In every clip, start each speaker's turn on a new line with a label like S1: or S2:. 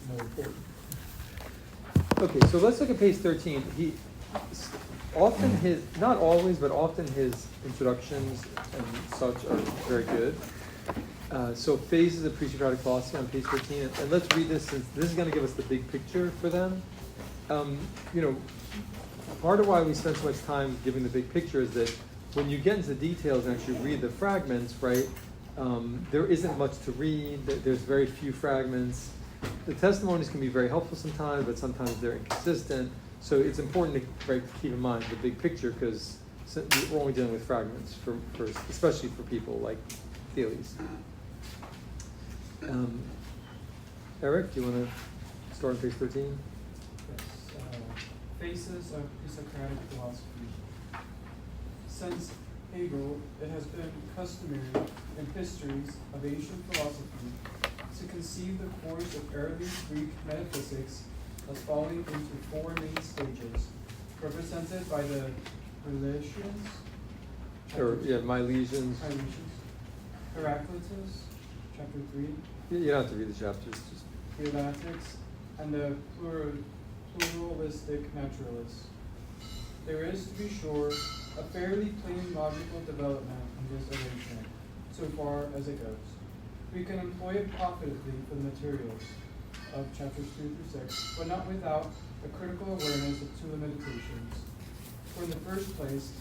S1: more important.
S2: Okay, so let's look at page 13. He often not always, but often his introductions and such are very good. So phases of pre-Socratic philosophy on page 13, and let's read this since this is going to give us the big picture for them. Part of why we spend so much time giving the big picture is that when you get into the details and actually read the fragments, right, there isn't much to read. There's very few fragments. The testimonies can be very helpful sometimes, but sometimes they're inconsistent. So it's important to keep in mind the big picture because we're only dealing with fragments, especially for people like Thales. Eric, do you want to start on page 13?
S3: Yes. Phases of pre-Socratic philosophy. Since Hegel, it has been customary in histories of ancient philosophy to conceive the course of early Greek metaphysics as falling into four main stages, represented by the Milesians,
S2: Milesians.
S3: Heraclitus, chapter 3.
S2: You don't have to read the chapters. Just...
S3: The Elatics, and the pluralistic naturalists. There is, to be sure, a fairly plain logical development in this arrangement, so far as it goes. We can employ it profitably for the materials of chapters 2 through 6, but not without a critical awareness of two limitations. For in the first place,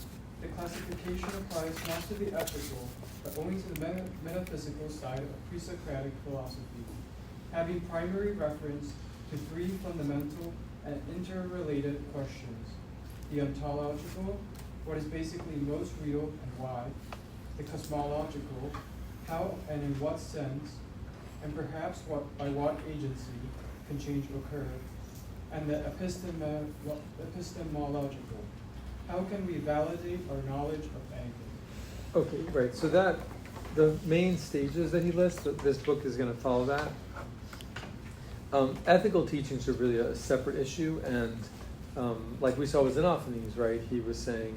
S3: the classification applies not to the ethical, but only to the metaphysical side of pre-Socratic philosophy, having primary reference to three fundamental and interrelated questions: the ontological, what is basically most real and why; the cosmological, how and in what sense, and perhaps by what agency can change occur; and the epistemological, how can we validate our knowledge of anything?
S2: Okay, right. So the main stages that he lists, this book is going to follow that. Ethical teachings are really a separate issue, and like we saw with Xenophanes, right? He was saying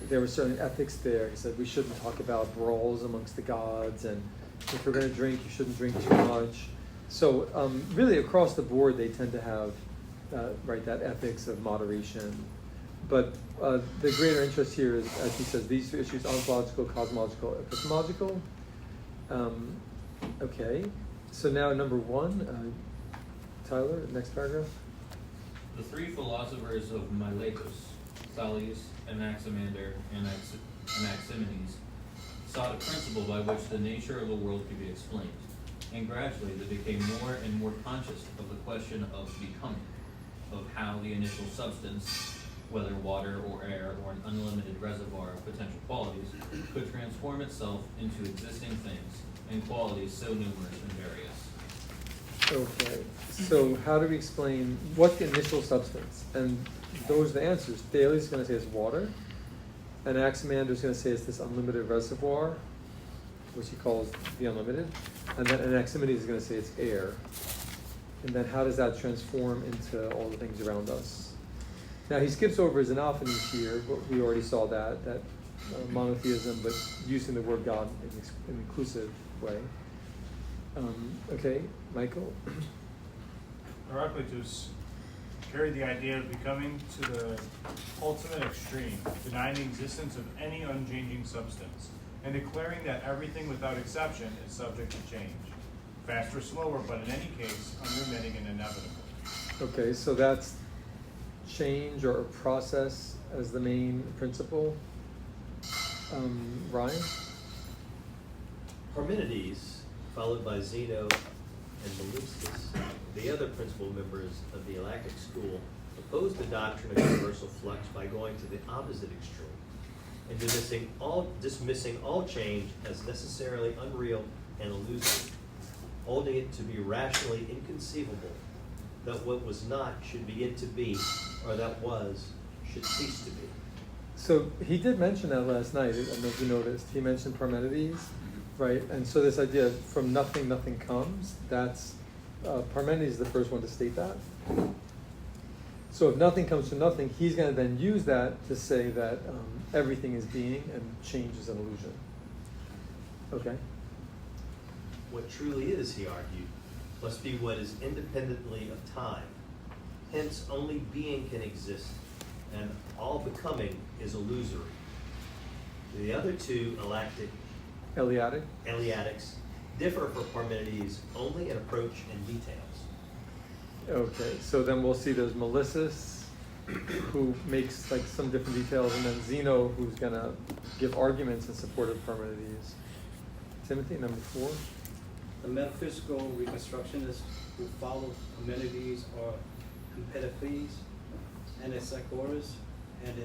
S2: there were certain ethics there. He said we shouldn't talk about brawls amongst the gods, and if we're going to drink, you shouldn't drink too much. So really across the board, they tend to have that ethics of moderation. But the greater interest here is, as he says, these two issues: ontological, cosmological, epistemological. Okay, so now number 1, Tyler, next paragraph.
S4: The three philosophers of Miletus, Thales, Anaximander, and Anaximenes, sought a principle by which the nature of the world could be explained, and gradually they became more and more conscious of the question of becoming, of how the initial substance, whether water or air or an unlimited reservoir of potential qualities, could transform itself into existing things and qualities so numerous and various.
S2: Okay, so how do we explain what's the initial substance? And those are the answers. Thales is going to say it's water, and Anaximander is going to say it's this unlimited reservoir, which he calls the unlimited, and then Anaximenes is going to say it's air. And then how does that transform into all the things around us? Now he skips over Xenophanes here, but we already saw that monotheism, but using the word God in an inclusive way. Okay, Michael.
S5: Heraclitus carried the idea of becoming to the ultimate extreme, denying the existence of any unchanging substance, and declaring that everything without exception is subject to change, fast or slower, but in any case, unremitting and inevitable.
S2: Okay, so that's change or process as the main principle. Ryan?
S1: Parmenides, followed by Zeno and Milesius, the other principal members of the Eleatic school, opposed the doctrine of universal flux by going to the opposite extreme and dismissing all change as necessarily unreal and illusory, holding it to be rationally inconceivable that what was not should begin to be, or that was should cease to be.
S2: So he did mention that last night. I don't know if you noticed. He mentioned Parmenides, right? And so this idea from nothing, nothing comes, that's Parmenides is the first one to state that. So if nothing comes from nothing, he's going to then use that to say that everything is being and change is an illusion. Okay?
S1: What truly is, he argued, must be what is independently of time. Hence, only being can exist, and all becoming is illusory. The other two
S2: Eleatic?
S1: Eleatics differ from Parmenides only in approach and details.
S2: Okay, so then we'll see there's Melissus, who makes like some different details, and then Zeno, who's gonna give arguments in support of Parmenides. Timothy, number 4.
S6: The metaphysical reconstructionists who follow Parmenides are Empedocles, Anaxagoras, and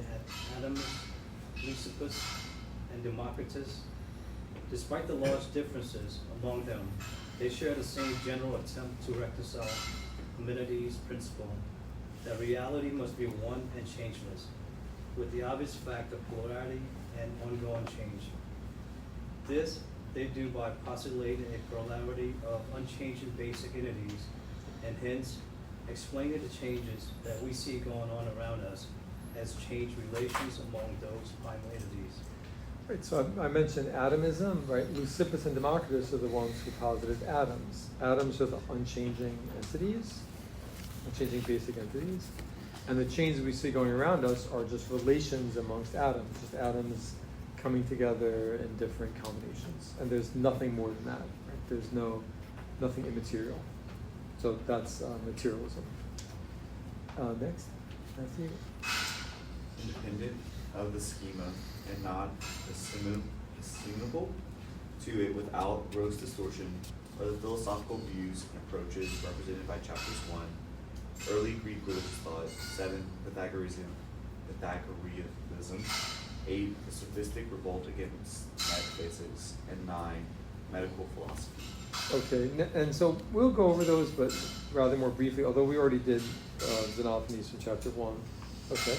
S6: Adamus, Leucippus, and Democritus. Despite the large differences among them, they share the same general attempt to reconcile Parmenides' principle that reality must be one and changeless, with the obvious fact of polarity and ongoing change. This they do by postulating a plurality of unchanging basic entities, and hence explaining the changes that we see going on around us as change relations among those primal entities.
S2: Right, so I mentioned atomism, right? Leucippus and Democritus are the ones who posited atoms. Atoms are the unchanging entities, unchanging basic entities. And the changes we see going around us are just relations amongst atoms, just atoms coming together in different combinations. And there's nothing more than that, right? There's nothing immaterial. So that's materialism. Next, Matthew.
S7: Independent of the schema and not assimiable to it without gross distortion are the philosophical views and approaches represented by chapters 1, early Greek religious thought, 7, Pythagoreanism, 8, the sophistic revolt against metaphysics, and 9, medical philosophy.
S2: Okay, and so we'll go over those, but rather more briefly, although we already did Xenophanes from chapter 1. Okay.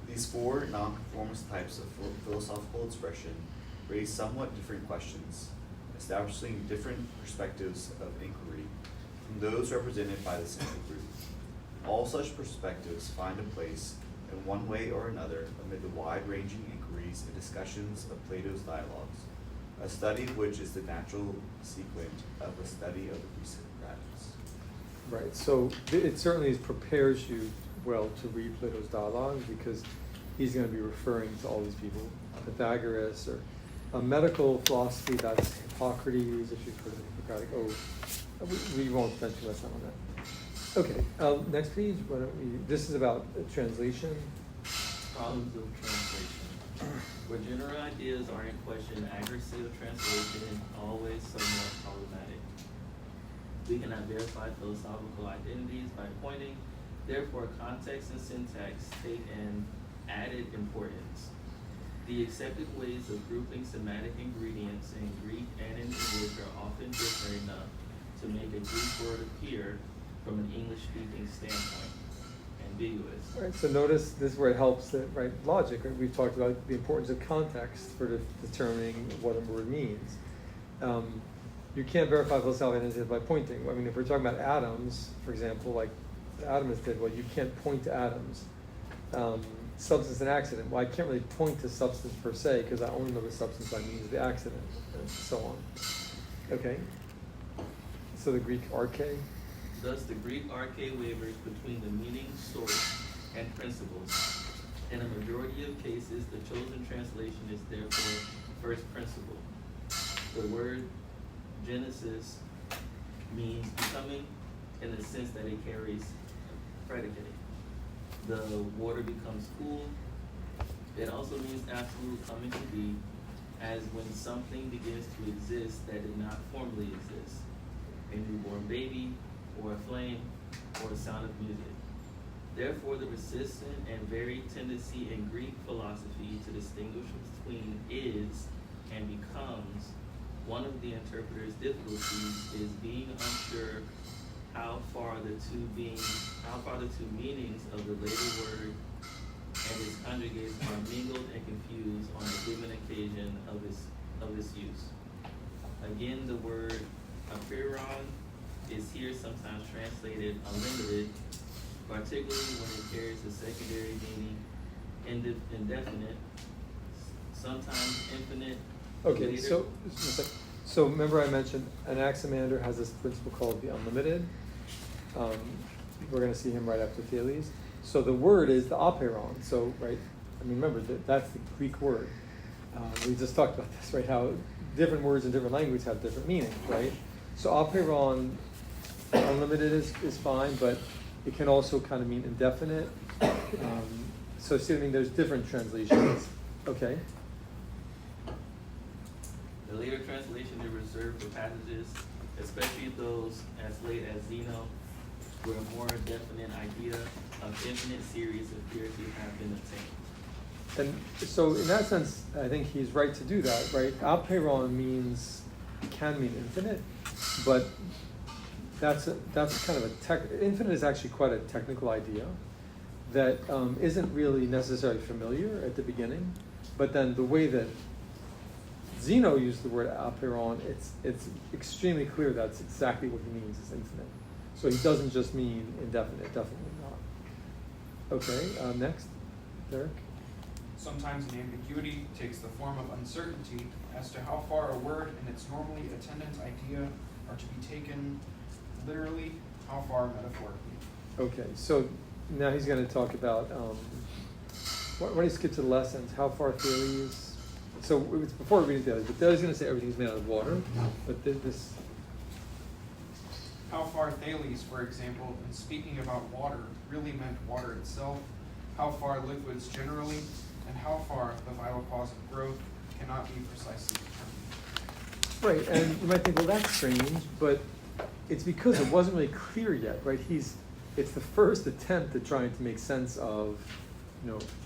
S7: These 4 nonconformist types of philosophical expression raise somewhat different questions, establishing different perspectives of inquiry from those represented by the central group. All such perspectives find a place in one way or another amid the wide-ranging inquiries and discussions of Plato's dialogues, a study of which is the natural sequent of a study of the pre-Socratics.
S2: Right, so it certainly prepares you well to read Plato's dialogue, because he's going to be referring to all these people, Pythagoras, or a medical philosophy, that's Hippocrates, if you've heard of the Hippocratic Oath. We won't spend too much time on that. Okay, next page. Why don't we? This is about translation.
S8: Problems of translation. Where general ideas are in question, accuracy of translation is always somewhat problematic. We cannot verify philosophical identities by pointing, therefore context and syntax take an added importance. The accepted ways of grouping semantic ingredients in Greek and in English are often different enough to make a Greek word appear from an English-speaking standpoint ambiguous.
S2: Right, so notice this is where it helps that, right, logic. Right? We've talked about the importance of context for determining what a word means. You can't verify philosophical identity by pointing. I mean, if we're talking about atoms, for example, like the atomist did, well, you can't point to atoms. Substance and accident. Well, I can't really point to substance per se, because I only know the substance by means of the accident, and so on. Okay. So the Greek arche.
S8: Thus, the Greek arche wavers between the meaning, source, and principles. In a majority of cases, the chosen translation is therefore first principle. The word Genesis means becoming in the sense that it carries a predicate. The water becomes cool. It also means absolute coming to be, as when something begins to exist that did not formerly exist. A newborn baby, or a flame, or a sound of music. Therefore, the persistent and varied tendency in Greek philosophy to distinguish between is and becomes one of the interpreter's difficulties is being unsure how far the two meanings of the later word and its conjugates are mingled and confused on a given occasion of its use. Again, the word apeiron is here sometimes translated unlimited, particularly when it carries a secondary meaning indefinite, sometimes infinite.
S2: Okay,
S8: later.
S2: So remember I mentioned Anaximander has this principle called the unlimited. We're going to see him right after Thales. So the word is the apeiron. So, right, I mean, remember, that's the Greek word. We just talked about this, right, how different words in different languages have different meanings, right? So apeiron, unlimited is fine, but it can also kind of mean indefinite. So see, I mean, there's different translations. Okay.
S8: The later translation is reserved for passages, especially those as late as Zeno, where a more definite idea of infinite series appears to have been obtained.
S2: And so in that sense, I think he's right to do that, right? Apeiron means, can mean infinite, but that's kind of infinite is actually quite a technical idea that isn't really necessarily familiar at the beginning, but then the way that Zeno used the word apeiron, it's extremely clear that's exactly what he means is infinite. So he doesn't just mean indefinite, definitely not. Okay, next, Derek.
S9: Sometimes an ambiguity takes the form of uncertainty as to how far a word and its normally attendant idea are to be taken literally, how far metaphorically.
S2: Okay, so now he's going to talk about, why don't you skip to the lessons, how far Thales, so it's before we read Thales, but Thales is going to say everything's made out of water, but this.
S9: How far Thales, for example, in speaking about water, really meant water itself, how far liquids generally, and how far the vital cause of growth cannot be precisely determined.
S2: Right, and you might think, well, that's strange, but it's because it wasn't really clear yet, right? It's the first attempt at trying to make sense of,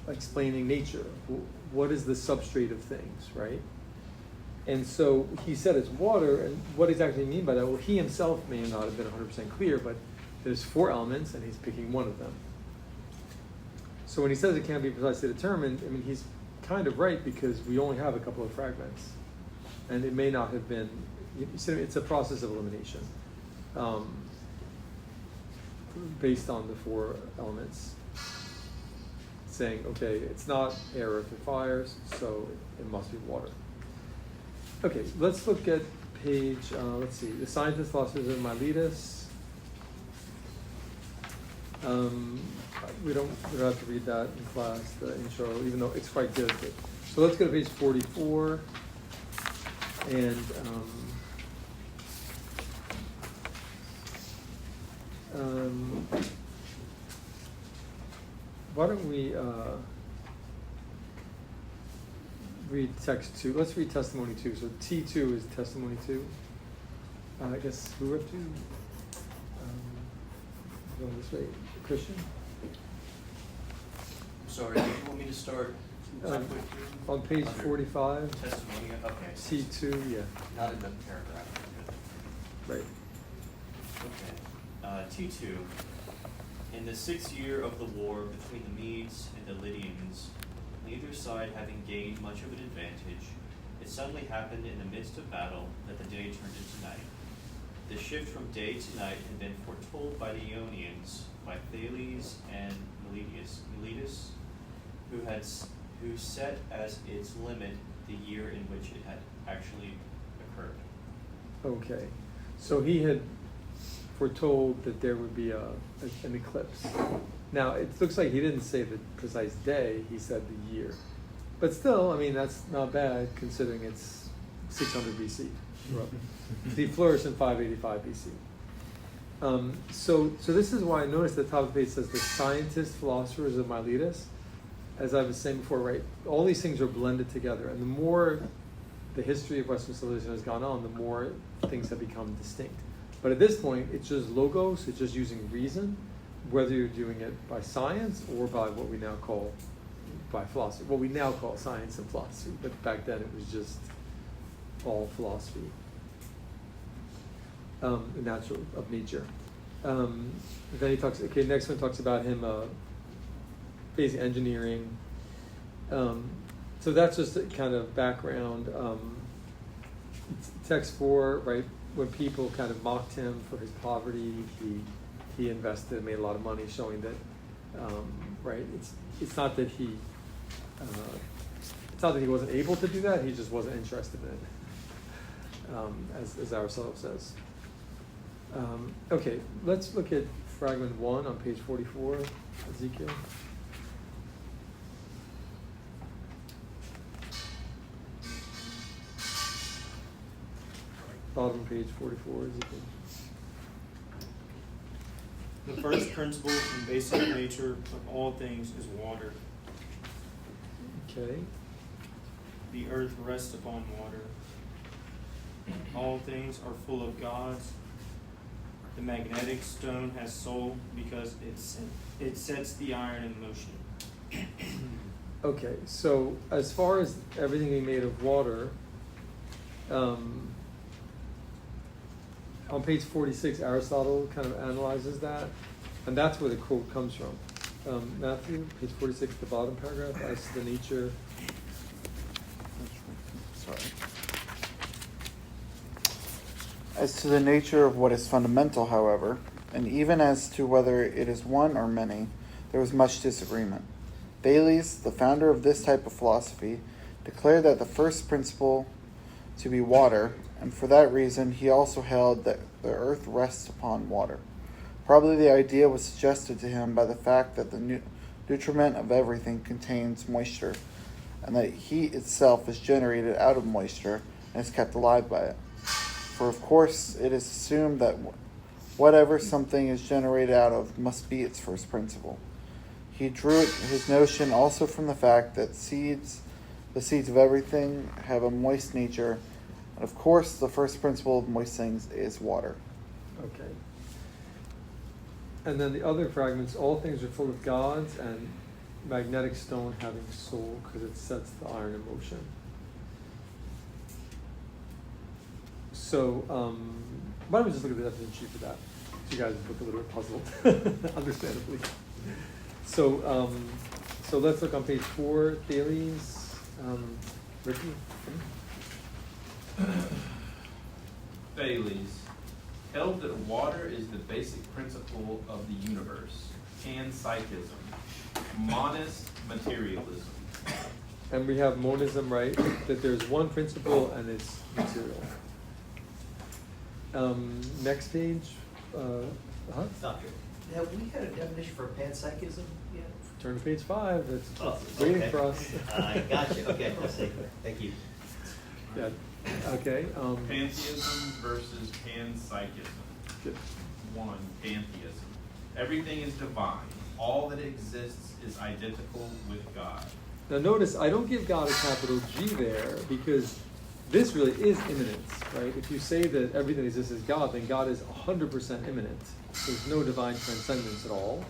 S2: explaining nature. What is the substrate of things, right? And so he said it's water, and what does he actually mean by that? Well, he himself may not have been 100% clear, but there's 4 elements, and he's picking one of them. So when he says it can't be precisely determined, I mean, he's kind of right, because we only have a couple of fragments. And it may not have been, it's a process of elimination based on the 4 elements, saying, okay, it's not air, earth, and fires, so it must be water. Okay, let's look at page, let's see, the scientist, philosophers of Miletus. We don't have to read that in class, the intro, even though it's quite good. So let's go to page 44, and why don't we read text 2. Let's read testimony 2. So T2 is testimony 2. I guess who we're up to? Going this way. Christian?
S10: Sorry, did you want me to start?
S2: On page
S10: Under
S2: 45.
S10: Testimony, okay.
S2: T2, yeah.
S10: Not in the paragraph.
S2: Right.
S10: Okay. T2. In the 6th year of the war between the Medes and the Lydians, neither side having gained much of an advantage, it suddenly happened in the midst of battle that the day turned into night. The shift from day to night had been foretold by the Ionians, by Thales and Miletus, who set as its limit the year in which it had actually occurred.
S2: Okay. So he had foretold that there would be an eclipse. Now, it looks like he didn't say the precise day, he said the year. But still, I mean, that's not bad considering it's 600 BC. He flourished in 585 BC. So this is why I noticed the top of the page says the scientists, philosophers of Miletus. As I was saying before, right, all these things are blended together. And the more the history of Western civilization has gone on, the more things have become distinct. But at this point, it's just logos, it's just using reason, whether you're doing it by science or by what we now call, by philosophy, what we now call science and philosophy. But back then it was just all philosophy, natural, of nature. Then he talks, okay, next one talks about him, basically engineering. So that's just a kind of background. Text 4, right, when people kind of mocked him for his poverty, he invested, made a lot of money, showing that, right, it's not that he wasn't able to do that, he just wasn't interested in it. as Aristotle says. Okay, let's look at fragment 1 on page 44, Ezekiel. Bottom page 44, Ezekiel.
S11: The first principle and basic nature of all things is water.
S2: Okay.
S11: The earth rests upon water. All things are full of gods. The magnetic stone has soul because it sets the iron in motion.
S2: Okay, so as far as everything being made of water, on page 46, Aristotle kind of analyzes that, and that's where the quote comes from. Matthew, page 46, the bottom paragraph, as to the nature.
S12: Sorry. As to the nature of what is fundamental, however, and even as to whether it is one or many, there was much disagreement. Thales, the founder of this type of philosophy, declared that the first principle to be water, and for that reason he also held that the earth rests upon water. Probably the idea was suggested to him by the fact that the nutriment of everything contains moisture, and that heat itself is generated out of moisture and is kept alive by it. For of course it is assumed that whatever something is generated out of must be its first principle. He drew his notion also from the fact that the seeds of everything have a moist nature, and of course the first principle of moist things is water.
S2: Okay. And then the other fragments, all things are full of gods, and magnetic stone having soul because it sets the iron in motion. So, why don't we just look at the definition sheet for that? You guys look a little bit puzzled, understandably. So, so let's look on page 4, Thales, Ricky.
S4: Thales held that water is the basic principle of the universe. Panpsychism. Monist materialism.
S2: And we have monism, right? That there's one principle and it's material. Next page.
S1: Doctor, have we had a definition for panpsychism yet?
S2: Turn to page 5. It's
S1: Oh,
S2: waiting
S1: okay.
S2: for us.
S1: I gotcha. Okay, I see. Thank you.
S2: Yeah. Okay.
S4: Pantheism versus panpsychism.
S2: Good.
S4: 1. Pantheism. Everything is divine. All that exists is identical with God.
S2: Now notice I don't give God a capital G there because this really is immanence, right? If you say that everything exists is God, then God is 100% immanent. There's no divine transcendence at all.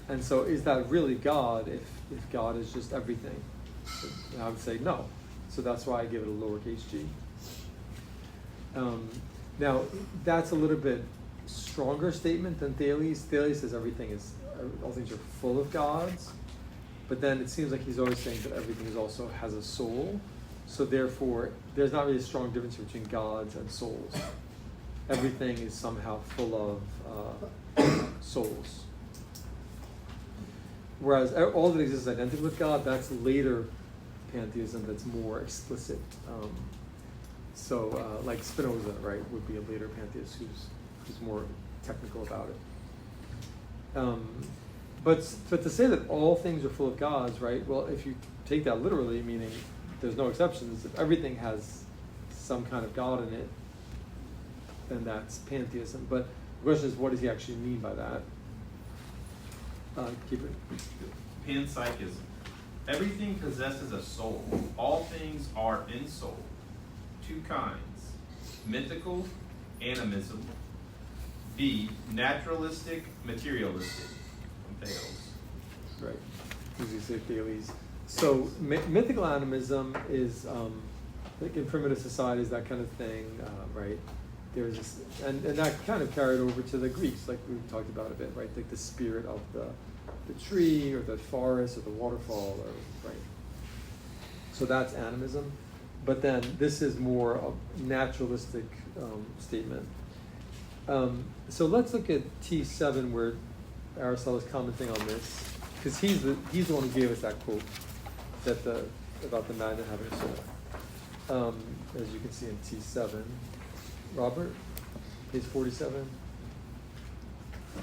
S2: And so is that really God if God is just everything? And I would say no. So that's why I give it a lowercase g. Now, that's a little bit stronger statement than Thales. Thales says all things are full of gods. But then it seems like he's always saying that everything also has a soul. So therefore, there's not really a strong difference between gods and souls. Everything is somehow full of souls. Whereas all that exists is identical with God, that's later pantheism that's more explicit. Like Spinoza, right, would be a later pantheist who's more technical about it. But to say that all things are full of gods, right? Well, if you take that literally, meaning there's no exceptions, if everything has some kind of God in it, then that's pantheism. But the question is, what does he actually mean by that? Keep it.
S4: Panpsychism. Everything possesses a soul. All things are in soul. 2 kinds. Mythical, animism. B, naturalistic, materialistic. Thales.
S2: Right. As you say, Thales. So mythical animism is like in primitive societies, that kind of thing, right? There's this, and that kind of carried over to the Greeks, like we talked about a bit, right? Like the spirit of the tree or the forest or the waterfall, or right. So that's animism, but then this is more a naturalistic statement. So let's look at T7 where Aristotle is commenting on this, because he's the one who gave us that quote about the magnet having a soul. as you can see in T7. Robert, page 47.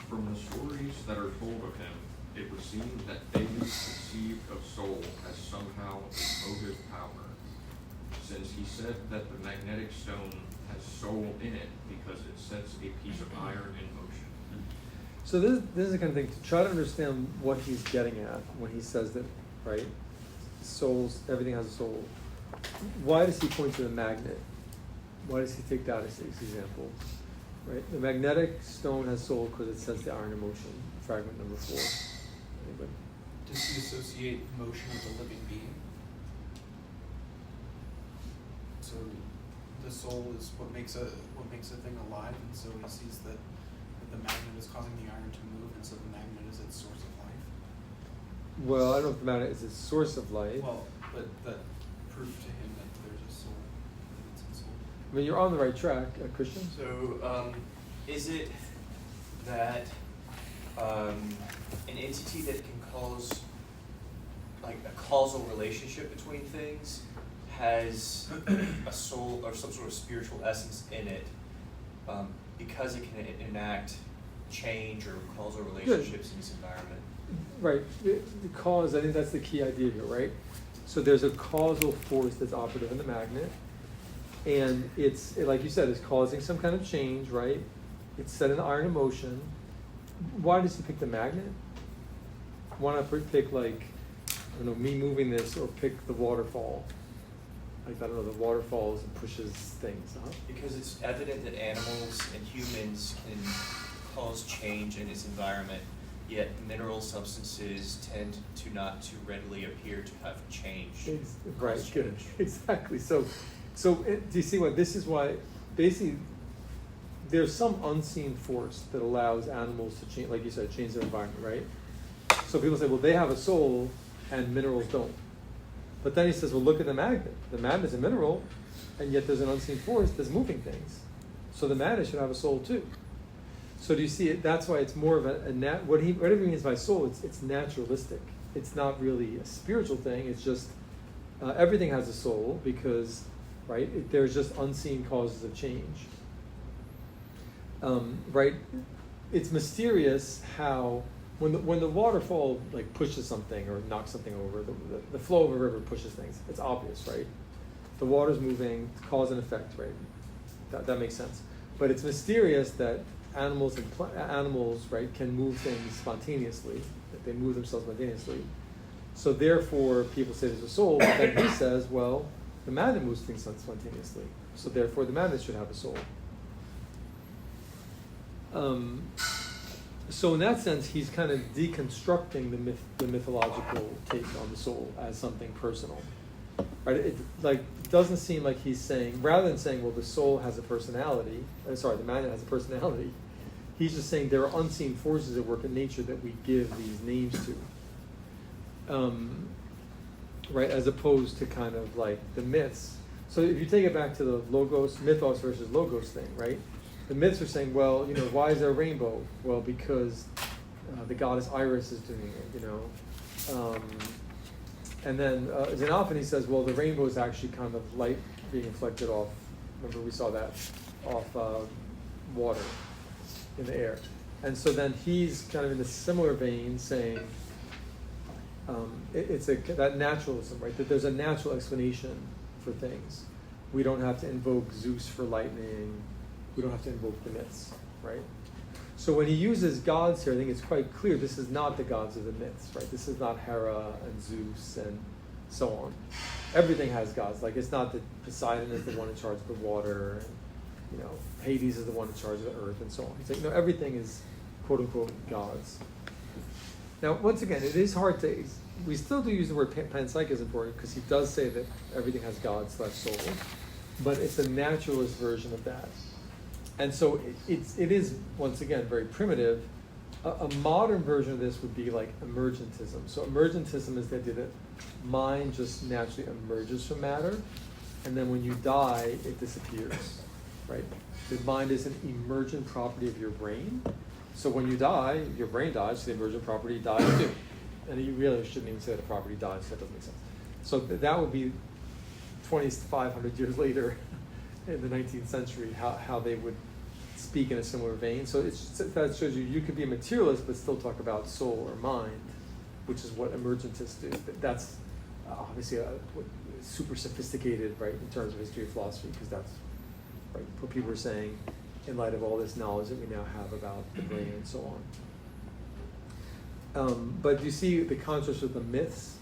S13: From the stories that are told of him, it would seem that Thales conceived of soul as somehow a motive power, since he said that the magnetic stone has soul in it because it sets a piece of iron in motion.
S2: So this is the kind of thing to try to understand what he's getting at when he says that, right? Souls, everything has a soul. Why does he point to the magnet? Why does he take that as his example? Right? The magnetic stone has soul because it sets the iron in motion. Fragment number 4. Anybody?
S9: Does he associate motion with a living being? So the soul is what makes a thing alive, and so he sees that the magnet is causing the iron to move, and so the magnet is its source of life.
S2: Well, I don't know if the magnet is its source of life.
S9: Well, but that proved to him that there's a soul, that it's a soul.
S2: I mean, you're on the right track, Christian.
S10: So, is it that an entity that can cause like a causal relationship between things has a soul or some sort of spiritual essence in it, because it can enact change or causal relationships in its environment?
S2: Right. The cause, I think that's the key idea here, right? So there's a causal force that's operative in the magnet, and it's, like you said, it's causing some kind of change, right? It's setting the iron in motion. Why does he pick the magnet? Why not pick, like, I don't know, me moving this, or pick the waterfall? Like, I don't know, the water falls and pushes things, huh?
S10: Because it's evident that animals and humans can cause change in its environment, yet mineral substances tend to not to readily appear to have changed.
S2: Right,
S10: cause
S2: good,
S10: change.
S2: exactly. So do you see what, this is why, basically, there's some unseen force that allows animals to change, like you said, change their environment, right? So people say, well, they have a soul and minerals don't. But then he says, well, look at the magnet. The magnet's a mineral, and yet there's an unseen force that's moving things. So the magnet should have a soul too. So do you see it? That's why it's more of whatever he means by soul, it's naturalistic. It's not really a spiritual thing. It's just everything has a soul because, right? There's just unseen causes of change. Right? It's mysterious how when the waterfall like pushes something or knocks something over, the flow of a river pushes things. It's obvious, right? The water's moving, cause and effect, right? That makes sense. But it's mysterious that animals right, can move things spontaneously. That they move themselves spontaneously. So therefore, people say there's a soul. But then he says, well, the magnet moves things spontaneously. So therefore, the magnet should have a soul. So in that sense, he's kind of deconstructing the mythological take on the soul as something personal, right? It doesn't seem like he's saying, rather than saying, well, the soul has a personality, the magnet has a personality, he's just saying there are unseen forces at work in nature that we give these names to, right? As opposed to kind of like the myths. So if you take it back to the mythos versus logos thing, right? The myths are saying, well, why is there a rainbow? Well, because the goddess Iris is doing it, And then Xenophony says, well, the rainbow is actually kind of light being reflected off, remember we saw that, off water in the air. And so then he's kind of in a similar vein saying, it's that naturalism, right? That there's a natural explanation for things. We don't have to invoke Zeus for lightning. We don't have to invoke the myths, right? So when he uses gods here, I think it's quite clear this is not the gods of the myths, right? This is not Hera and Zeus and so on. Everything has gods. Like, it's not that Poseidon is the one in charge of the water, and Hades is the one in charge of the earth, and so on. It's like, everything is quote unquote gods. Now, once again, it is hard to. We still do use the word panpsychism for it because he does say that everything has gods/souls, but it's a naturalist version of that. And so it is, once again, very primitive. A modern version of this would be like emergentism. So emergentism is the idea that mind just naturally emerges from matter, and then when you die, it disappears, right? The mind is an emergent property of your brain. So when you die, your brain dies, so the emergent property dies too. And you really shouldn't even say the property dies, that doesn't make sense. So that would be, 2,500 years later in the 19th century, how they would speak in a similar vein. So that shows you could be a materialist but still talk about soul or mind, which is what emergentists do. That's obviously super sophisticated, right, in terms of history of philosophy, because that's right, what people are saying in light of all this knowledge that we now have about the brain and so on. But you see the contrast with the myths,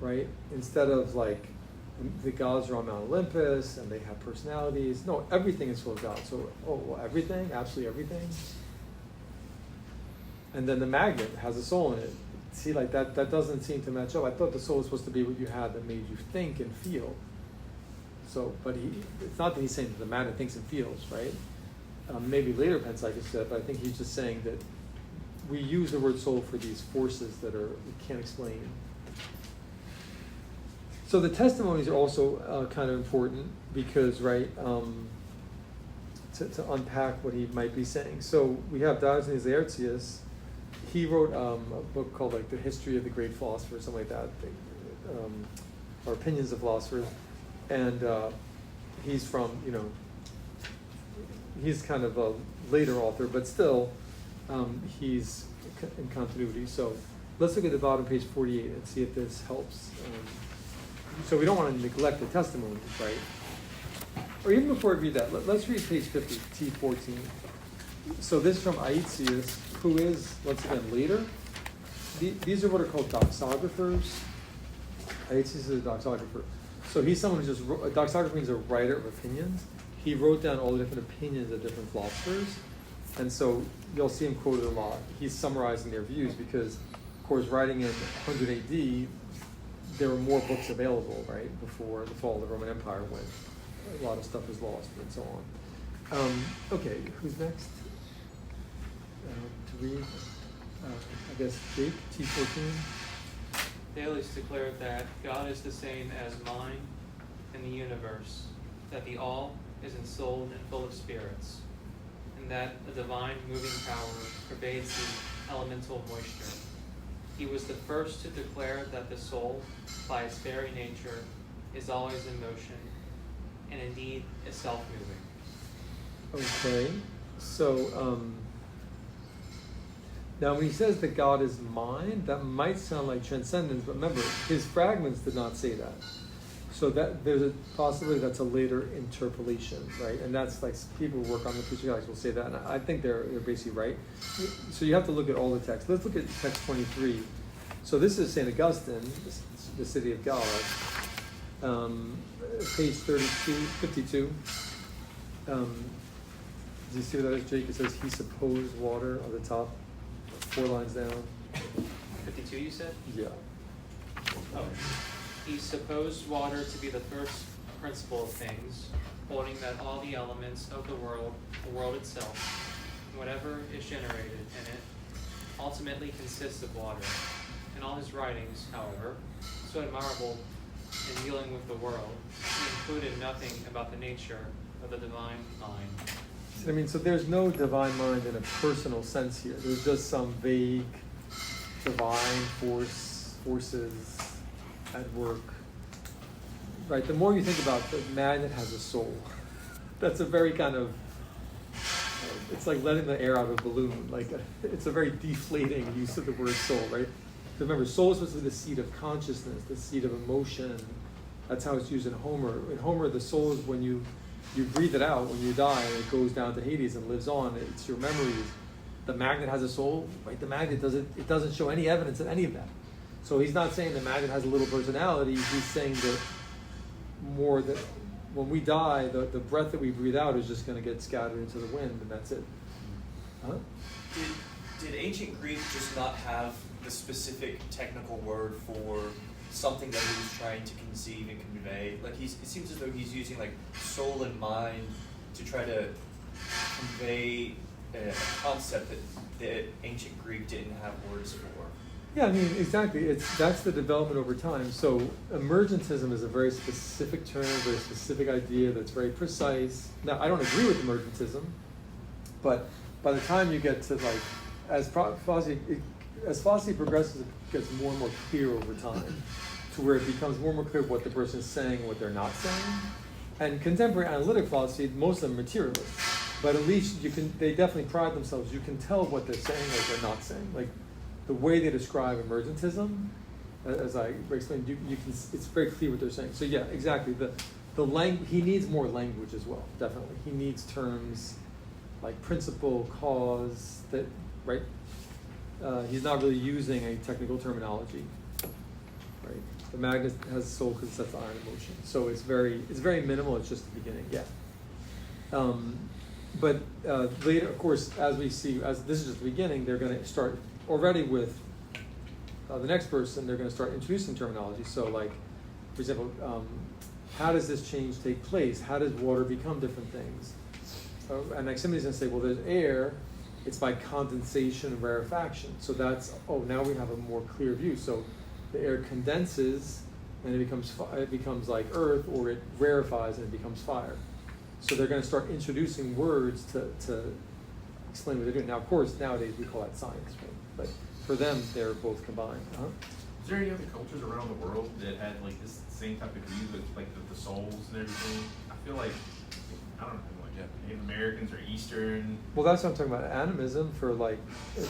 S2: right? Instead of like the gods are on Mount Olympus and they have personalities. No, everything is full of God. So, everything, absolutely everything. And then the magnet has a soul in it. See, like that doesn't seem to match up. I thought the soul was supposed to be what you had that made you think and feel. So, but it's not that he's saying that the magnet thinks and feels, right? Maybe later Panpsychism said, but I think he's just saying that we use the word soul for these forces that we can't explain. So the testimonies are also kind of important because, right, to unpack what he might be saying. So we have Diogenes Laertius. He wrote a book called like The History of the Great Philosophers, something like that, or Opinions of Philosophers. And he's from, he's kind of a later author, but still he's in continuity. So let's look at the bottom, page 48, and see if this helps. So we don't want to neglect the testimonies, right? Or even before we read that, let's read page 50, T14. So this is from Aetius, who is, once again, later. These are what are called doxographers. Aetius is a doxographer. So he's someone who just wrote, a doxographer means a writer of opinions. He wrote down all the different opinions of different philosophers. And so you'll see him quoted a lot. He's summarizing their views because, of course, writing in 100 AD, there were more books available, right, before the fall of the Roman Empire when a lot of stuff was lost and so on. Okay, who's next to read? I guess Jake, T14.
S14: Thales declared that God is the same as mind and the universe, that the all is ensouled and full of spirits, and that a divine moving power pervades the elemental moisture. He was the first to declare that the soul, by its very nature, is always in motion, and indeed is self-moving.
S2: Okay, so now when he says that God is mind, that might sound like transcendence, but remember, his fragments did not say that. So that there's a possibility that's a later interpolation, right? And that's like people who work on the Christian will say that, and I think they're basically right. So you have to look at all the text. Let's look at text 23. So this is St. Augustine, the City of God, page 52. Do you see what that is, Jake? It says, he supposed water on the top, 4 lines down.
S14: 52, you said?
S2: Yeah.
S14: Oh. He supposed water to be the first principle of things, holding that all the elements of the world itself, whatever is generated in it, ultimately consists of water. In all his writings, however, so admirable in dealing with the world, he included nothing about the nature of the divine mind.
S2: I mean, so there's no divine mind in a personal sense here. There's just some vague divine forces at work. Right, the more you think about it, the magnet has a soul. That's a very kind of, it's like letting the air out of a balloon. Like it's a very deflating use of the word soul, right? Remember, soul is supposed to be the seat of consciousness, the seat of emotion. That's how it's used in Homer. In Homer, the soul is when you breathe it out when you die, and it goes down to Hades and lives on. It's your memories. The magnet has a soul, right? The magnet doesn't show any evidence of any of that. So he's not saying the magnet has a little personality. He's saying that more that when we die, the breath that we breathe out is just going to get scattered into the wind, and that's it. Huh?
S10: Did ancient Greek just not have the specific technical word for something that he was trying to conceive and convey? Like it seems as though he's using like soul and mind to try to convey a concept that the ancient Greek didn't have words for.
S2: Yeah, I mean, exactly. That's the development over time. So emergentism is a very specific term, very specific idea that's very precise. Now, I don't agree with emergentism, but by the time you get to like, as philosophy progresses, it gets more and more clear over time to where it becomes more and more clear what the person is saying, what they're not saying. And contemporary analytic philosophy, most of them are materialists, but at least they definitely pride themselves. You can tell what they're saying or they're not saying. Like the way they describe emergentism, as I explained, you can. It's very clear what they're saying. So yeah, exactly. He needs more language as well. Definitely, he needs terms like principle, cause. That right. He's not really using a technical terminology. Right. The magnet has a soul because it sets the iron in motion. So it's very minimal. It's just the beginning. Yeah. But later, of course, as we see, as this is just the beginning, they're going to start already with the next person. They're going to start introducing terminology. So, like, for example, how does this change take place? How does water become different things? And like somebody's going to say, well, there's air. It's by condensation and rarefaction. So that's now we have a more clear view. So the air condenses and it becomes like earth, or it rarefies and it becomes fire. So they're going to start introducing words to explain what they're doing. Now, of course, nowadays we call that science, right? But for them, they're both combined.
S15: Is there any other cultures around the world that had like this same type of view with like the souls and everything? I feel like, I don't know, like Native Americans or Eastern.
S2: Well, that's what I'm talking about. Animism, for like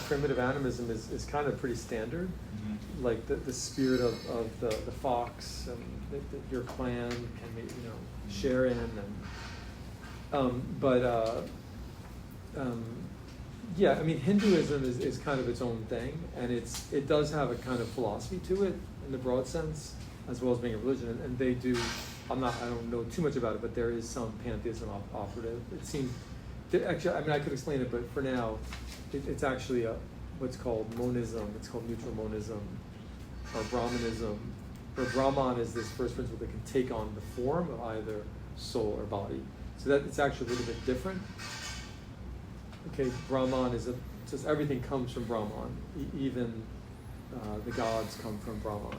S2: primitive animism, is kind of pretty standard. Mm-hmm. Like the spirit of the fox and your clan can share in yeah, I mean, Hinduism is kind of its own thing, and it does have a kind of philosophy to it in the broad sense, as well as being a religion. And they do. I don't know too much about it, but there is some pantheism operative. It seems. Actually, I mean, I could explain it, but for now, it's actually what's called monism. It's called neutral monism, or Brahmanism. Where Brahman is this first principle that can take on the form of either soul or body. So that it's actually a little bit different. Okay, Brahman is just everything comes from Brahman. Even the gods come from Brahman.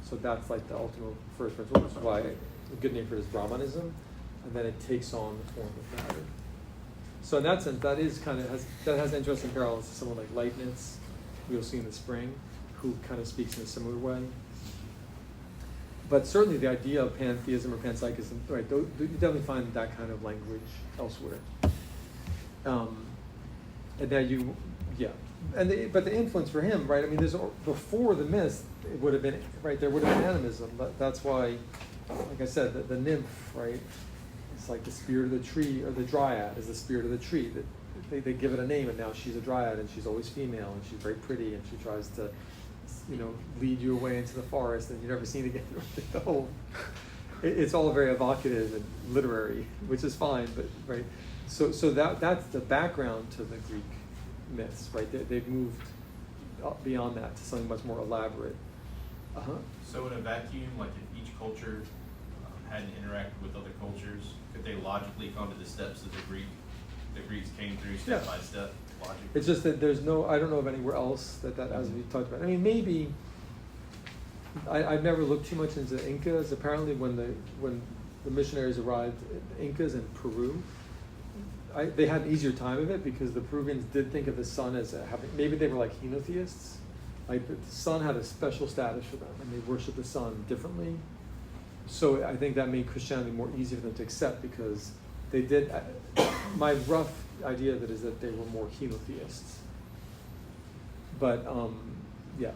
S2: So that's like the ultimate first principle, which is why a good name for it is Brahmanism, and then it takes on the form of matter. So in that sense, that has interesting parallels to someone like Leibniz, who you'll see in the spring, who kind of speaks in a similar way. But certainly the idea of pantheism or panpsychism, right? You definitely find that kind of language elsewhere. And now but the influence for him, right? I mean, before the myth, it would have been right. There would have been animism, but that's why, like I said, the nymph, right? It's like the spirit of the tree, or the dryad is the spirit of the tree. That they give it a name, and now she's a dryad, and she's always female, and she's very pretty, and she tries to, lead you away into the forest, and you never see it again. The whole, it's all very evocative and literary, which is fine, but right. So that's the background to the Greek myths, right? They've moved beyond that to something much more elaborate.
S15: So in a vacuum, like if each culture hadn't interacted with other cultures, could they logically come to the steps that the Greeks came through step by step logically?
S2: It's just that I don't know of anywhere else that as we talked about. I mean, maybe, I've never looked too much into Incas. Apparently when the missionaries arrived, Incas in Peru, they had an easier time of it because the Peruvians did think of the sun as maybe they were like henotheists. Like the sun had a special status for them, and they worshiped the sun differently. So I think that made Christianity more easy for them to accept, because they did. My rough idea of it is that they were more henotheists. But yeah,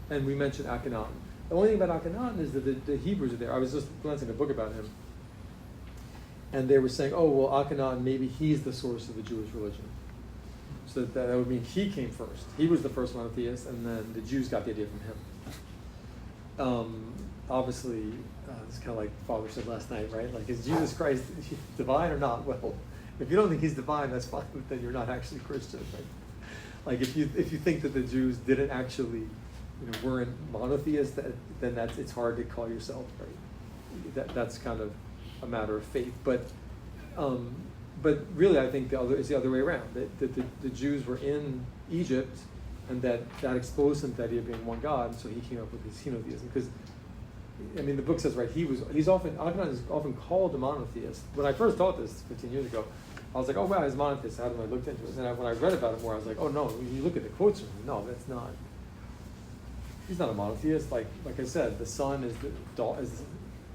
S2: and we mentioned Akhenaten. The only thing about Akhenaten is that the Hebrews are there. I was just glancing at a book about him. And they were saying, oh, well, Akhenaten, maybe he's the source of the Jewish religion. So that would mean he came first. He was the first monotheist, and then the Jews got the idea from him. Obviously, it's kind of like Father said last night, right? Like, is Jesus Christ divine or not? Well, if you don't think he's divine, that's fine, but then you're not actually Christian, right? Like, if you think that the Jews didn't actually, weren't monotheists, then it's hard to call yourself, right? That's kind of a matter of faith, but really, I think it's the other way around. That the Jews were in Egypt, and that exposed them to the idea of being one God, and so he came up with his henotheism. Because, I mean, the book says, right, Akhenaten is often called a monotheist. When I first taught this 15 years ago, I was like, oh wow, he's a monotheist. How do I look into it? And then when I read about it more, I was like, oh no, when you look at the quotes from him, no, that's not. he's not a monotheist. Like I said, the sun is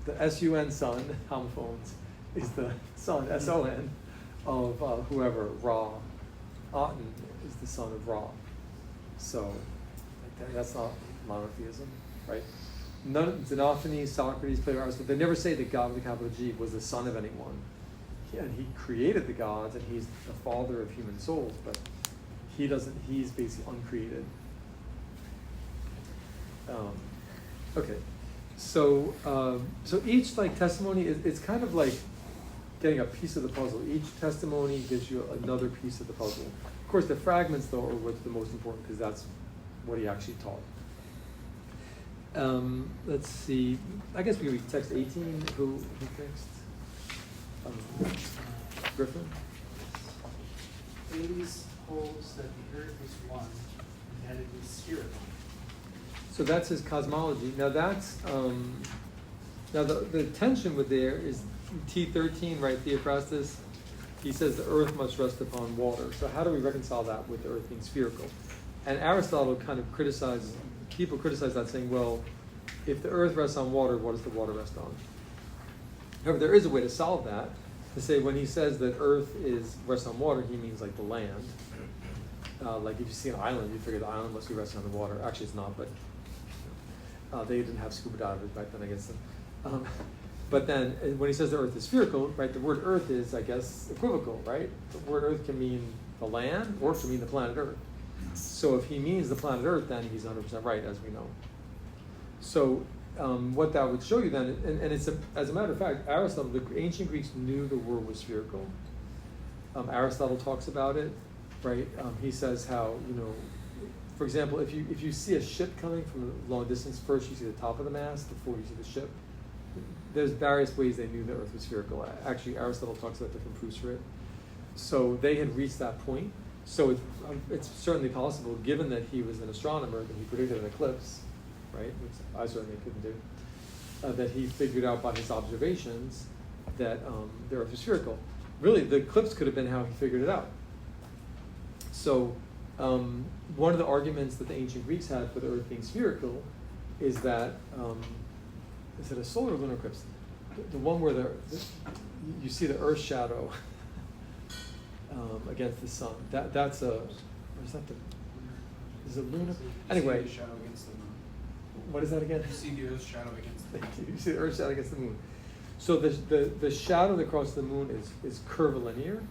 S2: the S-U-N sun, homophones, is the son, S-O-N, of whoever, Ra. Aten is the son of Ra. So that's not monotheism, right? None, Xenophanes, Socrates, Plato, Aristotle, they never say that God with a capital G was the son of anyone. And he created the gods, and he's the father of human souls, but he doesn't, he's basically uncreated. Okay, so each like testimony it's kind of like getting a piece of the puzzle. Each testimony gives you another piece of the puzzle. Of course, the fragments though are what's the most important because that's what he actually taught. Let's see. I guess we read text 18. Who fixed? Griffin.
S6: Thales holds that the earth is one and that it is spherical.
S2: So that's his cosmology. Now that's now the tension with there is T13, right? Theophrastus. He says the earth must rest upon water. So how do we reconcile that with the earth being spherical? And Aristotle kind of criticizes, people criticize that, saying, well, if the earth rests on water, what does the water rest on? However, there is a way to solve that, to say when he says that earth rests on water, he means like the land. Like if you see an island, you figure the island must be resting on the water. Actually, it's not, but they didn't have scuba divers back then, I guess. But then when he says the earth is spherical, right, the word earth is, I guess, equivocal, right? The word earth can mean the land or it can mean the planet Earth. So if he means the planet Earth, then he's 100% right, as we know. So what that would show you then, and it's as a matter of fact, Aristotle, the ancient Greeks knew the world was spherical. Aristotle talks about it, right? He says how, for example, if you see a ship coming from a long distance, first you see the top of the mast before you see the ship. There's various ways they knew the Earth was spherical. Actually, Aristotle talks about different proofs for it. So they had reached that point. So it's certainly possible, given that he was an astronomer, that he predicted an eclipse, right, which I certainly couldn't do, that he figured out by his observations that the Earth was spherical. Really, the eclipse could have been how he figured it out. So one of the arguments that the ancient Greeks had for the Earth being spherical is that, is it a solar or lunar eclipse? The one where you see the Earth shadow against the sun. That's a, or is that is it lunar? Anyway.
S9: You see the shadow against the moon.
S2: What is that again?
S9: You see the Earth's shadow against the moon.
S2: You see the Earth's shadow against the moon. So the shadow that crosses the moon is curvilinear.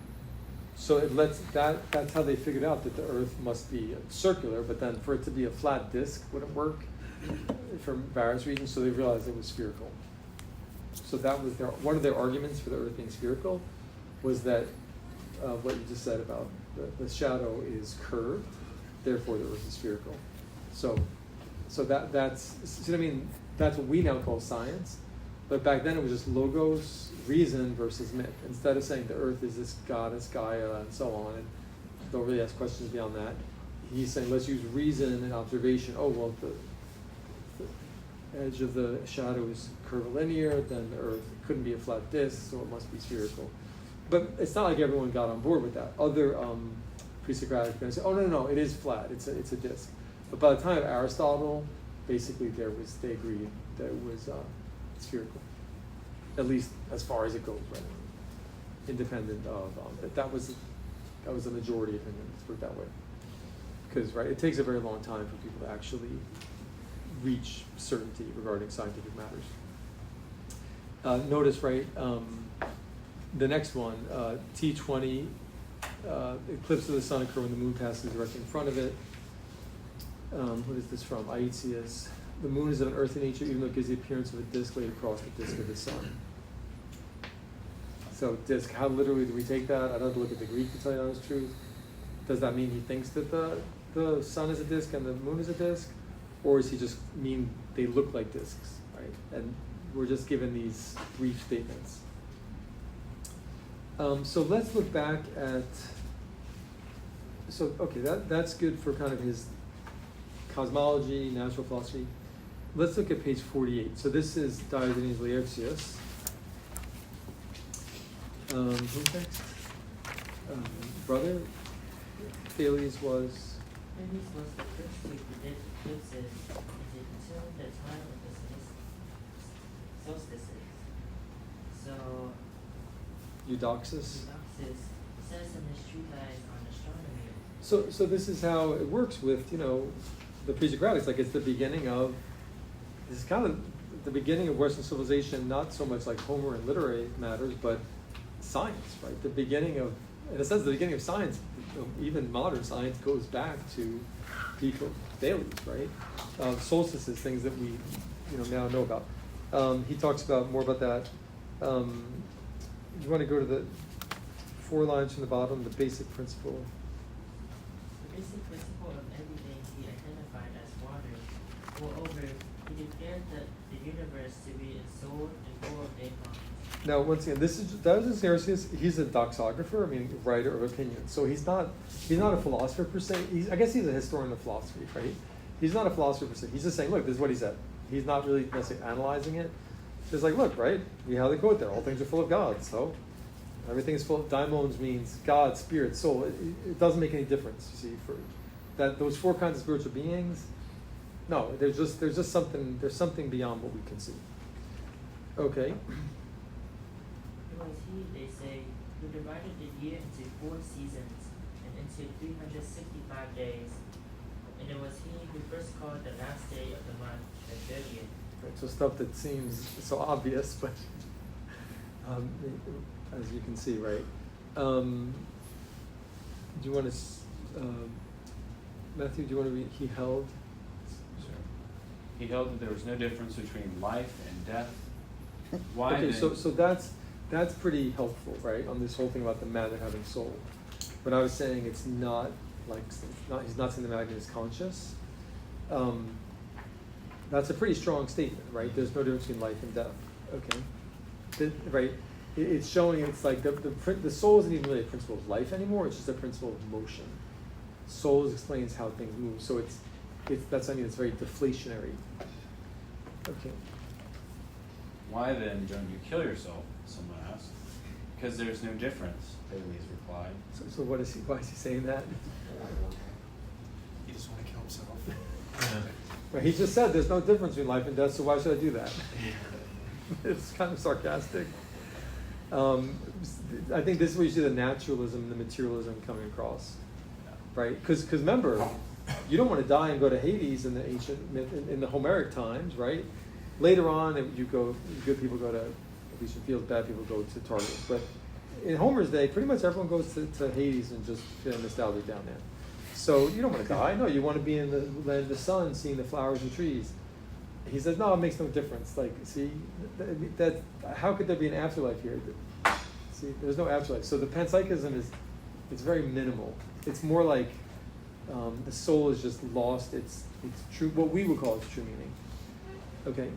S2: So it that's how they figured out that the Earth must be circular, but then for it to be a flat disk wouldn't work for various reasons, so they realized it was spherical. So that was one of their arguments for the Earth being spherical was that what you just said about the shadow is curved, therefore the Earth is spherical. So that's, see what I mean? That's what we now call science. But back then it was just logos, reason versus myth. Instead of saying the Earth is this goddess Gaia and so on, and don't really ask questions beyond that, he's saying let's use reason and observation. Oh, well, the edge of the shadow is curvilinear, then the Earth couldn't be a flat disk, so it must be spherical. But it's not like everyone got on board with that. Other pre-Socratic guys say, oh, no, it is flat, it's a disk. But by the time of Aristotle, basically they agreed that it was spherical, at least as far as it goes, right? Independent of, that was a majority opinion, let's put it that way. Because, right, it takes a very long time for people to actually reach certainty regarding scientific matters. Notice, right, the next one, T20, eclipse of the sun occur when the moon passes directly in front of it. What is this from? Aetius. The moon is of an earthy nature, even though it gives the appearance of a disk laid across the disk of the sun. So disk, how literally do we take that? I'd have to look at the Greek to tell you the honest truth. Does that mean he thinks that the sun is a disk and the moon is a disk? Or does he just mean they look like disks, right? And we're just given these brief statements. So let's look back at, that's good for kind of his cosmology, natural philosophy. Let's look at page 48. So this is Diogenes Laertius. Who's next? Brother? Thales was
S16: Thales was the first to predict eclipses and to determine the time of the solstices. So,
S2: Eudoxus.
S16: Eudoxus says in his treatise on astronomy.
S2: So this is how it works with, the pre-Socratics. Like, it's the beginning of, this is kind of the beginning of Western civilization, not so much like Homer and literary matters, but science, right? The beginning of, in a sense, the beginning of science, even modern science, goes back to Pico Thales, right? Solstices, things that we, now know about. He talks about more about that. You want to go to the 4 lines from the bottom, the basic principle.
S16: The basic principle of everything he identified as water. Moreover, he declared that the universe to be ensouled and full of vapor.
S2: Now, once again, he's a doxographer, writer of opinion. So he's not a philosopher per se. I guess he's a historian of philosophy, right? He's not a philosopher per se. He's just saying, look, this is what he said. He's not really necessarily analyzing it. It's like, look, right? We have the quote there. All things are full of God. So everything is full of daimons, means God, spirit, soul. It doesn't make any difference, you see, for that those 4 kinds of spiritual beings. No, there's just something beyond what we can see. Okay.
S16: It was he, they say, who divided the year into 4 seasons and into 365 days. And it was he who first called the last day of the month the 30th.
S2: Right, so stuff that seems so obvious, but as you can see, right? Do you want to, Matthew? Do you want to read? He held.
S17: Sure. He held that there was no difference between life and death. Why?
S2: Okay,
S17: then?
S2: so that's pretty helpful, right? On this whole thing about the matter having soul. But I was saying it's not like he's not saying the matter is conscious. That's a pretty strong statement, right? There's no difference between life and death. Okay, right? It's showing it's like the soul isn't even really a principle of life anymore. It's just a principle of motion. Soul explains how things move. So it's it's very deflationary. Okay.
S17: Why then don't you kill yourself? Someone asked. Because there's no difference, Thales replied.
S2: So what is he? Why is he saying that?
S9: He just want to kill himself.
S2: Right, he just said there's no difference between life and death, so why should I do that? It's kind of sarcastic. I think this is where you see the naturalism and the materialism coming across, right? Because remember, you don't want to die and go to Hades in the ancient, in the Homeric times, right? Later on, good people go to, at least it feels bad people go to Tartarus. But in Homer's day, pretty much everyone goes to Hades and just feel nostalgic down there. So you don't want to die. No, you want to be in the land of the sun, seeing the flowers and trees. He says, no, it makes no difference. Like, see, that how could there be an afterlife here? See, there's no afterlife. So the panpsychism it's very minimal. It's more like the soul is just lost its true, what we would call its true meaning. Okay.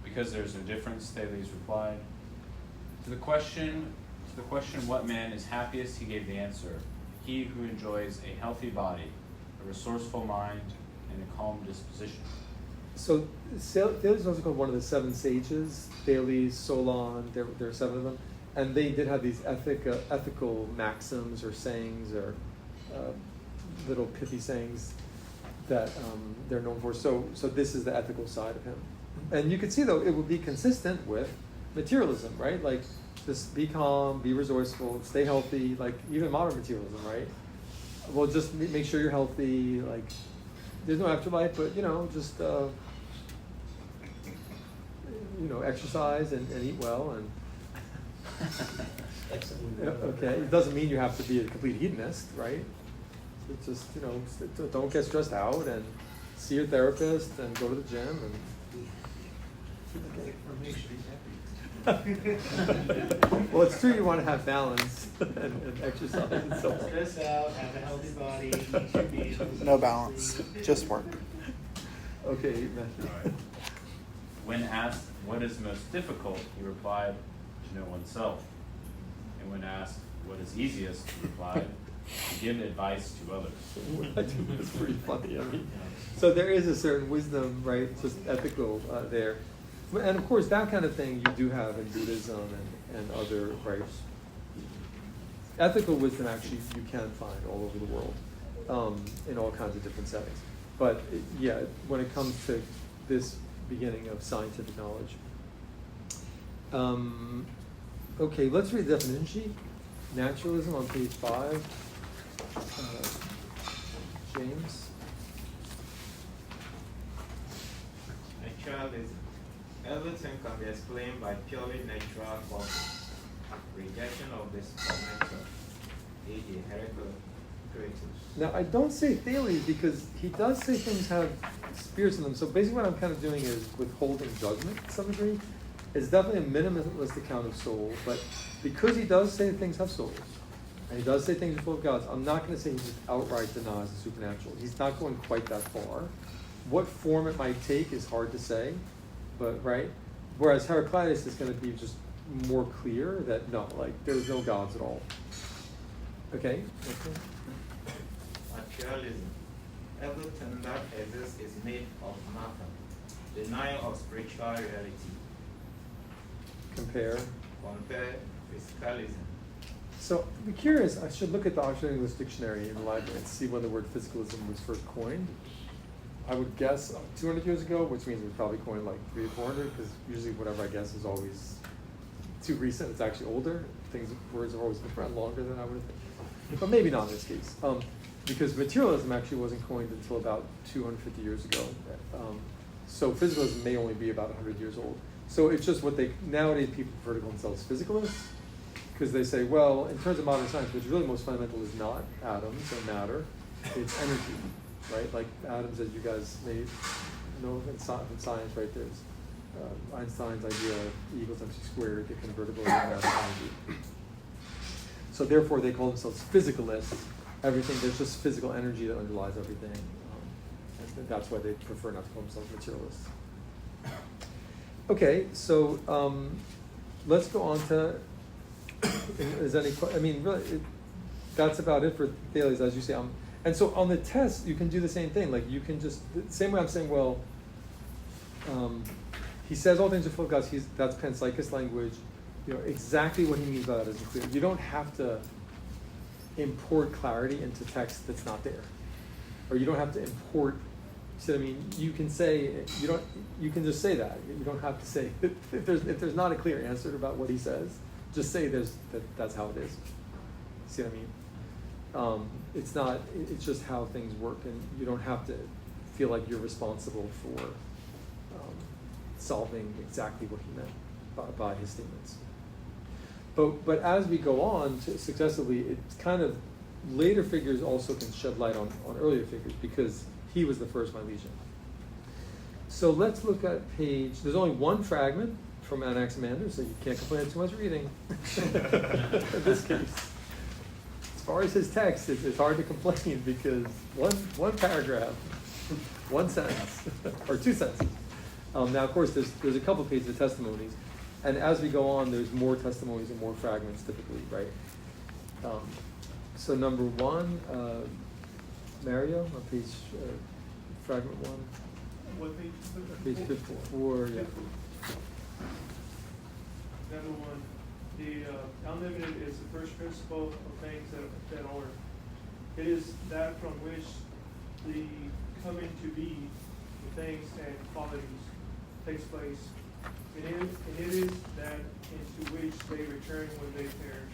S17: Because there's no difference, Thales replied. To the question, what man is happiest, he gave the answer: he who enjoys a healthy body, a resourceful mind, and a calm disposition.
S2: So Thales is also called one of the 7 sages. Thales, Solon, there are 7 of them, and they did have these ethical maxims or sayings or little pithy sayings that they're known for. So this is the ethical side of him, and you can see though it would be consistent with materialism, right? Like, just be calm, be resourceful, stay healthy. Like even modern materialism, right? Well, just make sure you're healthy. Like, there's no afterlife, but just exercise and eat well and. Okay, it doesn't mean you have to be a complete hedonist, right? It's just don't get stressed out and see your therapist and go to the gym and. Well, it's true you want to have balance and exercise and so on.
S6: Stress out, have a healthy body, eat your meals.
S12: No balance, just work.
S2: Okay, Matthew.
S17: When asked what is most difficult, he replied, to know oneself. And when asked what is easiest, he replied, to give advice to others.
S2: That's pretty funny. So there is a certain wisdom, right? Just ethical there. And of course, that kind of thing you do have in Buddhism and other, right? ethical wisdom actually you can find all over the world, in all kinds of different settings. But yeah, when it comes to this beginning of scientific knowledge. Okay, let's read the definition sheet. Naturalism on page 5. James.
S18: Naturalism. Everything can be explained by purely natural causes. Rejection of the supernatural, e.g. Heraclitus.
S2: Now, I don't say Thales because he does say things have spirits in them. So basically what I'm kind of doing is withholding judgment to some degree. It's definitely a minimalist account of soul, but because he does say things have souls, and he does say things are full of gods, I'm not going to say he just outright denies the supernatural. He's not going quite that far. What form it might take is hard to say, but right? Whereas Heraclitus is going to be just more clear that no, like there's no gods at all. Okay?
S18: Materialism. Everything that exists is made of matter. Denial of spiritual reality.
S2: Compare
S18: physicalism.
S2: So, to be curious, I should look at the Oxford English Dictionary in the library and see when the word physicalism was first coined. I would guess 200 years ago, which means it was probably coined like 300 or 400, because usually whatever I guess is always too recent. It's actually older. Words have always been around longer than I would have thought. But maybe not in this case. Because materialism actually wasn't coined until about 250 years ago. So physicalism may only be about 100 years old. So it's just nowadays people prefer to call themselves physicalists, because they say, well, in terms of modern science, what's really most fundamental is not atoms and matter, it's energy, right? Like atoms, as you guys may know in science, right? There's Einstein's idea of E equals mc squared, the convertibility of matter energy. So therefore, they call themselves physicalists. Everything, there's just physical energy that underlies everything. And that's why they prefer not to call themselves materialists. Okay, so let's go on to, is any, I mean, really, that's about it for Thales, as you say. And so on the test, you can do the same thing. Like you can just, the same way I'm saying, well, he says all things are full of gods, that's panpsychist language. You know, exactly what he means by that isn't clear. You don't have to import clarity into text that's not there. Or you don't have to import, so I mean, you can say, you can just say that. You don't have to say, if there's not a clear answer about what he says, just say that's how it is. See what I mean? It's just how things work, and you don't have to feel like you're responsible for solving exactly what he meant by his statements. But as we go on successively, it's kind of, later figures also can shed light on earlier figures, because he was the first Milesian. So let's look at there's only one fragment from Anaximander, so you can't complain too much reading in this case. As far as his text, it's hard to complain, because one paragraph, one sentence, or two sentences. Now, of course, there's a couple pages of testimonies, and as we go on, there's more testimonies and more fragments typically, right? So number 1, Mario, on page, fragment 1.
S3: What page?
S2: Page 54, yeah.
S3: Number 1, the unlimited is the first principle of things that are. It is that from which the coming to be of things and qualities takes place. And it is that into which they return when they perish.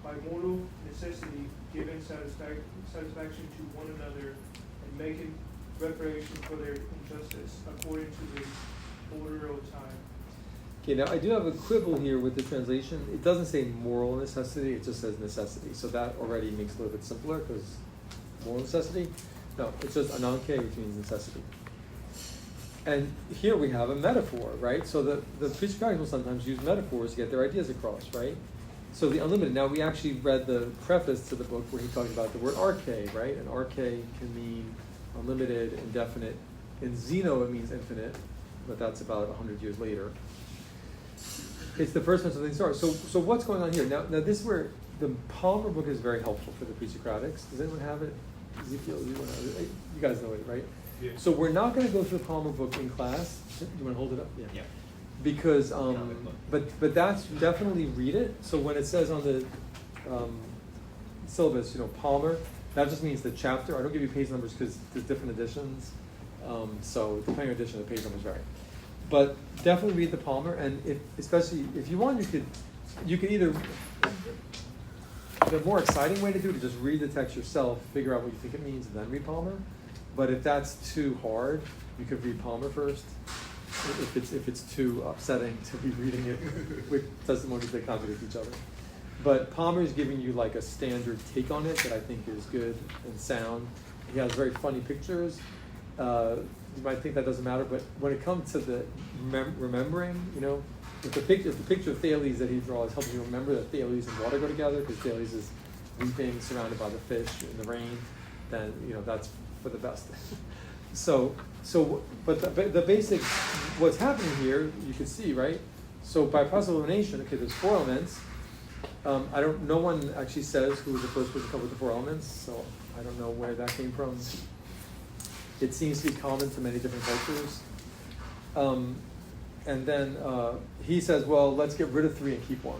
S3: By mortal necessity, giving satisfaction to one another and making reparation for their injustice according to the order of time.
S2: Okay, now I do have a quibble here with the translation. It doesn't say moral necessity, it just says necessity. So that already makes it a little bit simpler, because moral necessity? No, it's just ananke, which means necessity. And here we have a metaphor, right? So the Pre-Socratics will sometimes use metaphors to get their ideas across, right? So the unlimited, now we actually read the preface to the book where he talks about the word arche, right? And arche can mean unlimited, indefinite. In Zeno it means infinite, but that's about 100 years later. It's the first one something starts. So what's going on here? Now this is where the Palmer book is very helpful for the Pre-Socratics. Does anyone have it? Ezekiel, you guys know it, right? Yeah. So we're not going to go through the Palmer book in class. Do you want to hold it up? Yeah. Because, but that's definitely read it. So when it says on the syllabus, Palmer, that just means the chapter. I don't give you page numbers because there's different editions. So depending on edition, the page numbers vary. But definitely read the Palmer, and especially if you want, you could either, the more exciting way to do it is just read the text yourself, figure out what you think it means, and then read Palmer. But if that's too hard, you could read Palmer first. If it's too upsetting to be reading it with testimonies that contradict each other. But Palmer is giving you like a standard take on it that I think is good and sound. He has very funny pictures. You might think that doesn't matter, but when it comes to the remembering, if the picture of Thales that he draws helps you remember that Thales and water go together, because Thales is weeping, surrounded by the fish in the rain, then that's for the best. But the basic, what's happening here, you can see, right? So by process of elimination, okay, there's 4 elements. No one actually says who was the first person to come with the 4 elements, so I don't know where that came from. It seems to be common to many different cultures. And then he says, well, let's get rid of 3 and keep 1.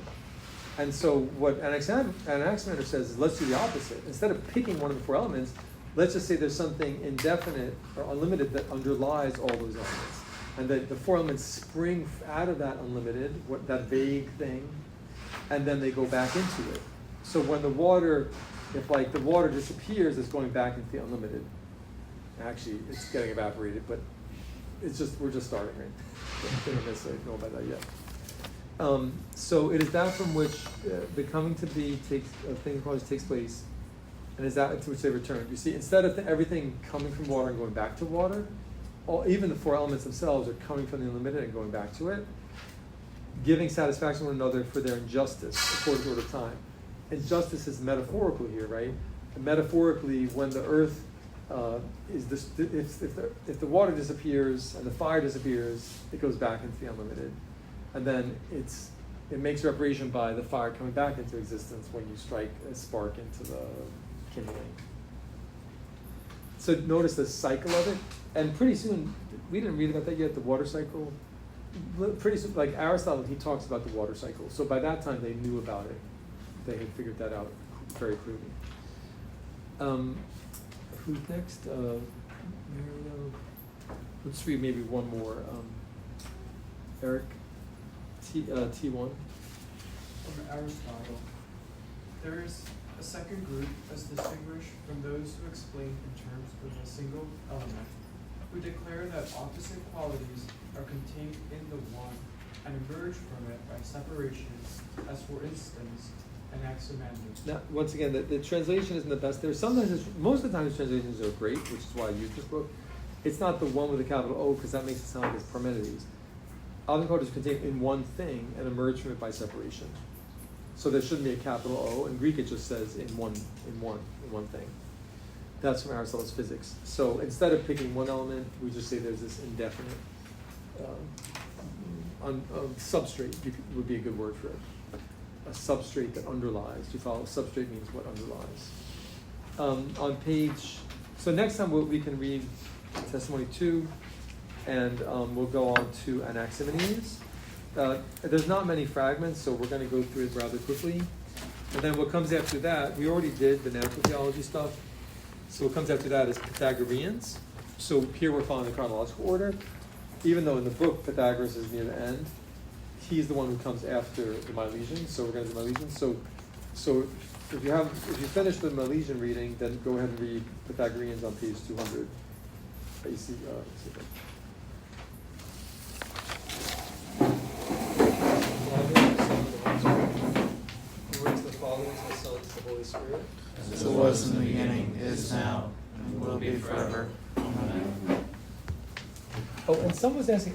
S2: And so what Anaximander says is, let's do the opposite. Instead of picking one of the 4 elements, let's just say there's something indefinite or unlimited that underlies all those elements. And that the 4 elements spring out of that unlimited, that vague thing, and then they go back into it. So when the water disappears, it's going back into the unlimited. Actually, it's getting evaporated, but we're just starting, right? They don't necessarily know about that yet. So it is that from which the coming to be takes place, and is that to which they return. You see, instead of everything coming from water and going back to water, even the 4 elements themselves are coming from the unlimited and going back to it, giving satisfaction to one another for their injustice according to order of time. Injustice is metaphorical here, right? And metaphorically, when the earth if the water disappears and the fire disappears, it goes back into the unlimited, and then it makes reparation by the fire coming back into existence when you strike a spark into the kindling. So notice the cycle of it, and pretty soon we didn't read about that yet. The water cycle. Pretty soon, like Aristotle, he talks about the water cycle. So by that time they knew about it. They had figured that out very clearly. Who's next? Mario. Let's read maybe one more. Eric, T1.
S3: From Aristotle, there is a second group as distinguished from those who explain in terms of a single element, who declare that opposite qualities are contained in the one and emerge from it by separation, as for instance, Anaximander.
S2: Now, once again, the translation isn't the best. Most of the time the translations are great, which is why I use this book. It's not the one with a capital O, because that makes it sound like it's Parmenides. Other qualities contained in one thing and emerge from it by separation. So there shouldn't be a capital O. In Greek, it just says in one thing. That's from Aristotle's Physics. So instead of picking one element, we just say there's this indefinite substrate. Would be a good word for it. A substrate that underlies. Do you follow? Substrate means what underlies. On page, so next time we can read testimony 2, and we'll go on to Anaximenes. There's not many fragments, so we're going to go through it rather quickly. And then what comes after that, we already did the natural theology stuff. So what comes after that is Pythagoreans. So here we're following the chronological order. Even though in the book Pythagoras is near the end, he's the one who comes after the Milesians. So we're going to do Milesians. So if you finish the Milesian reading, then go ahead and read Pythagoreans on page 200. The Holy Spirit.
S12: As it was in the beginning, is now, and will be forever. Amen.
S2: Oh, and someone was asking,